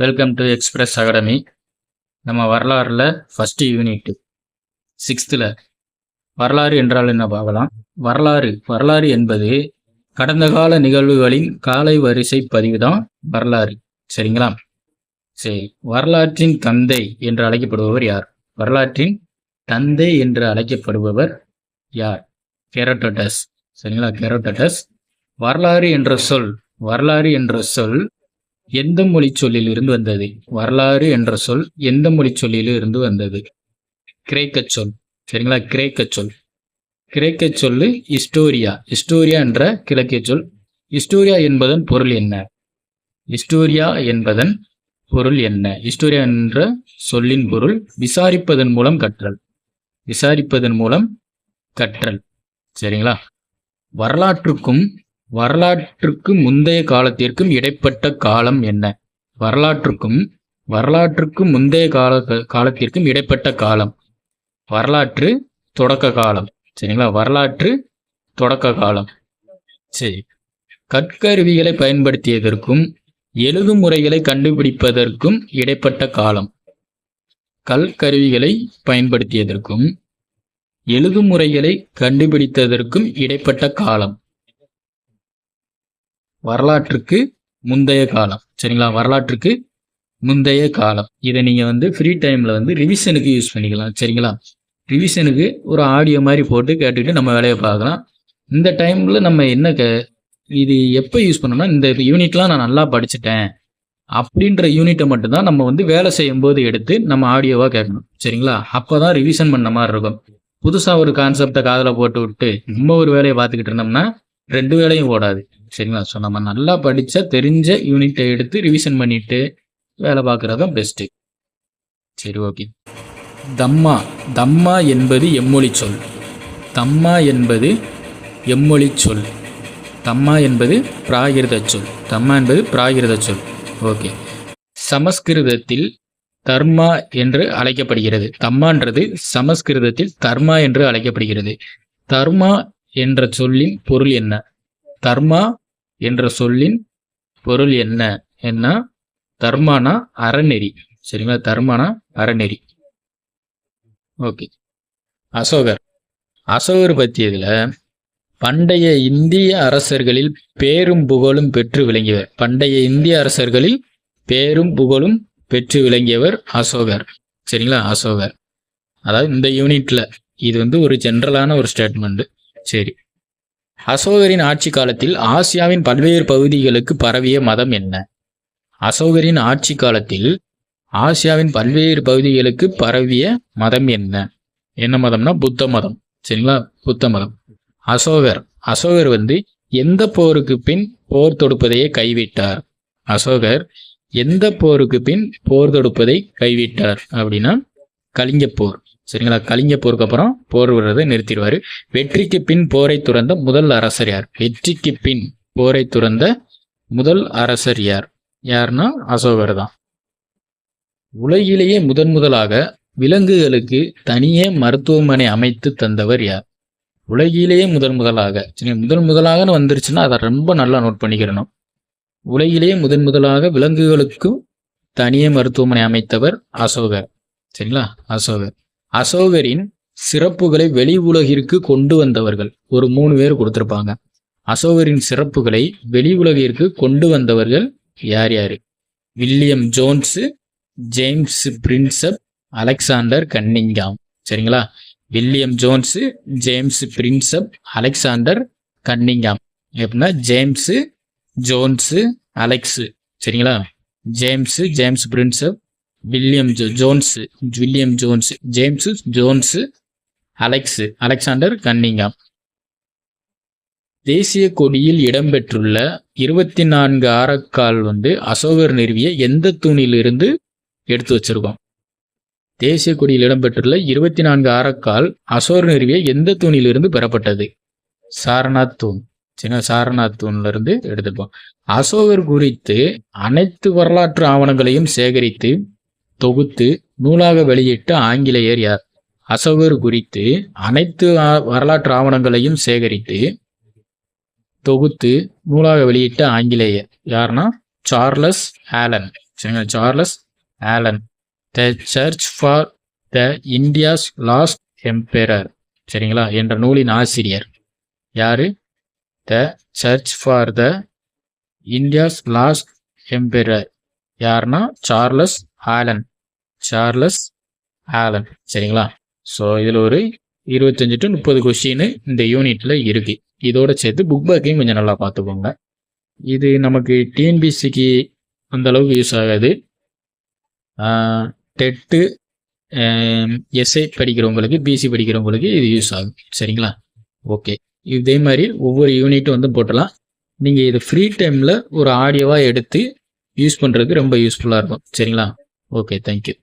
Welcome to express academy. நம்ம வரலாறுல first unit 6th வரலாறு என்றால் என்ன பார்க்கலாம். வரலாறு என்பது கடந்த கால நிகழ்வுகளின் காலை வரிசை பதிவு தான் வரலாறு. சரிங்களா? சரி, வரலாற்றின் தந்தை என்று அழைக்கப்படுபவர் யார்? வரலாற்றின் தந்தை என்று அழைக்கப்படுபவர் யார்? ஹெரோடோட்டஸ். சரிங்களா? ஹெரோடோட்டஸ். வரலாறு என்ற சொல் எந்த மொழி சொல்லில் இருந்து வந்தது? வரலாறு என்ற சொல் எந்த மொழி சொல்லில் இருந்து வந்தது? கிரேக்க சொல். சரிங்களா? கிரேக்க சொல்லு ஹிஸ்டோரியா என்ற கிழக்கிய சொல். ஹிஸ்டோரியா என்பதன் பொருள் என்ன? ஹிஸ்டோரியா என்ற சொல்லின் பொருள் விசாரிப்பதன் மூலம் கற்றல். சரிங்களா? வரலாற்றுக்கு முந்தைய காலத்திற்கும் இடைப்பட்ட காலம் என்ன? வரலாற்றுக்கு முந்தைய காலத்திற்கும் இடைப்பட்ட காலம் வரலாற்று தொடக்க காலம். சரிங்களா? வரலாற்று தொடக்க காலம். சரி, கற்கருவிகளை பயன்படுத்தியதற்கும் எழுதும் முறைகளை கண்டுபிடிப்பதற்கும் இடைப்பட்ட காலம். கற்கருவிகளை பயன்படுத்தியதற்கும் எழுதும் முறைகளை கண்டுபிடித்ததற்கும் இடைப்பட்ட காலம் வரலாற்றுக்கு முந்தைய காலம். சரிங்களா? வரலாற்றுக்கு முந்தைய காலம். இதை நீங்க ஃப்ரீ டைம்ல ரிவிஷனுக்கு யூஸ் பண்ணிக்கலாம். சரிங்களா? ரிவிஷனுக்கு ஒரு ஆடியோ மாதிரி போட்டு கேட்டுக்கிட்டு நம்ம வேலையை பார்க்கலாம். இந்த டைம்ல நம்ம இது எப்போ யூஸ் பண்ணோம்னா, இந்த யூனிட்லாம் நான் நல்லா படிச்சுட்டேன் அப்படின்ற யூனிட்டை மட்டும்தான் நம்ம வேலை செய்யும் போது எடுத்து நம்ம ஆடியோவா கேட்கணும். சரிங்களா? அப்போதான் ரிவிஷன் பண்ண மாதிரி இருக்கும். புதுசா ஒரு கான்செப்டை காதல போட்டு விட்டு நம்ம ஒரு வேலையை பார்த்துக்கிட்டு இருந்தோம்னா 2 வேலையும் ஓடாது. சரிங்களா? ஸோ நம்ம நல்லா படித்த தெரிஞ்ச யூனிட்டை எடுத்து ரிவிஷன் பண்ணிட்டு வேலை பார்க்குறது தான் பெஸ்ட்டு. சரி, ஓகே. தம்மா என்பது எம்மொழி சொல். தம்மா என்பது பிராகிருத சொல். ஓகே. சமஸ்கிருதத்தில் தர்மா என்று அழைக்கப்படுகிறது. தம்மான்றது சமஸ்கிருதத்தில் தர்மா என்று அழைக்கப்படுகிறது. தர்மா என்ற சொல்லின் பொருள் என்ன? தர்மா என்ற சொல்லின் பொருள் என்ன? தர்மானா அறநெறி. சரிங்களா? தர்மானா அறநெறி. ஓகே. அசோகர் பற்றியதுல பண்டைய இந்திய அரசர்களில் பேரும் புகழும் பெற்று விளங்கியவர் அசோகர். சரிங்களா? அசோகர். அதாவது இந்த யூனிட்ல இது ஒரு ஜென்ரலான ஒரு ஸ்டேட்மெண்ட். சரி, அசோகரின் ஆட்சி காலத்தில் ஆசியாவின் பல்வேறு பகுதிகளுக்கு பரவிய மதம் என்ன? அசோகரின் ஆட்சி காலத்தில் ஆசியாவின் பல்வேறு பகுதிகளுக்கு பரவிய மதம் என்ன? என்ன மதம்னா புத்த மதம். சரிங்களா? புத்த மதம். அசோகர் எந்த போருக்கு பின் போர் தொடுப்பதையே கைவிட்டார்? அசோகர் எந்த போருக்கு பின் போர் தொடுப்பதை கைவிட்டார் அப்படின்னா கலிங்கப்போர். சரிங்களா? கலிங்கப்போருக்கு அப்புறம் போர் விடுறதை நிறுத்திடுவாரு. வெற்றிக்கு பின் போரை துறந்த முதல் அரசர் யார்? வெற்றிக்கு பின் போரை துறந்த முதல் அரசர் யார்னா அசோகர் தான். உலகிலேயே முதலாக விலங்குகளுக்கு தனியே மருத்துவமனை அமைத்து தந்தவர் யார்? உலகிலேயே முதலாக வந்துருச்சுன்னா அதை ரொம்ப நல்லா நோட் பண்ணிக்கிறணும். உலகிலேயே முதலாக விலங்குகளுக்கு தனியே மருத்துவமனை அமைத்தவர் அசோகர். சரிங்களா? அசோகரின் சிறப்புகளை வெளி உலகிற்கு கொண்டு வந்தவர்கள் ஒரு 3 பேர் கொடுத்திருப்பாங்க. அசோகரின் சிறப்புகளை வெளி உலகிற்கு கொண்டு வந்தவர்கள் யார்? William Jones, James Prinsep, Alexander Cunningham. சரிங்களா? William Jones, James Prinsep, Alexander Cunningham. எப்படின்னா ஜேம்ஸ், ஜோன்ஸ், அலெக்ஸ். சரிங்களா? James Prinsep, William Jones, James Jones, Alexander Cunningham. தேசிய கொடியில் இடம்பெற்றுள்ள 24 ஆரக்கால் அசோகர் நிறுவிய எந்த தூணிலிருந்து எடுத்து வச்சிருக்கோம்? தேசிய கொடியில் இடம்பெற்றுள்ள 24 ஆரக்கால் அசோகர் நிறுவிய எந்த தூணிலிருந்து பெறப்பட்டது? சாரநாத் தூண். சாரநாத் தூண்ல இருந்து எடுத்துப்போம். அசோகர் குறித்து அனைத்து வரலாற்று ஆவணங்களையும் சேகரித்து தொகுத்து நூலாக வெளியிட்ட ஆங்கிலேயர் யார்? அசோகர் குறித்து அனைத்து வரலாற்று ஆவணங்களையும் சேகரித்து தொகுத்து நூலாக வெளியிட்ட ஆங்கிலேயர் யாருன்னா சார்லஸ் ஆலன். சரிங்களா? Charles Allen. The search for the India's last emperor, சரிங்களா, என்ற நூலின் ஆசிரியர் யாரு? The search for the India's last emperor யாருன்னா சார்லஸ் ஆலன். சார்லஸ் ஆலன், சரிங்களா? ஸோ இதில் ஒரு 25 to 30 கொஸ்டின் இந்த யூனிட்ல இருக்கு. இதோட சேர்த்து புக் பேக்கையும் கொஞ்சம் நல்லா பார்த்துக்கோங்க. இது நமக்கு டிஎன்பிசிக்கு அந்த அளவுக்கு யூஸ் ஆகாது. டெட்டு, எஸ்ஐ படிக்கிறவங்களுக்கு, பிசி படிக்கிறவங்களுக்கு இது யூஸ் ஆகும், சரிங்களா? ஓகே, இதே மாதிரி ஒவ்வொரு யூனிட்டும் வந்து போட்டலாம். நீங்கள் இது ஃப்ரீ டைமில் ஒரு ஆடியோவாக எடுத்து யூஸ் பண்ணுறதுக்கு ரொம்ப யூஸ்ஃபுல்லாக இருக்கும், சரிங்களா? Okay, thank you.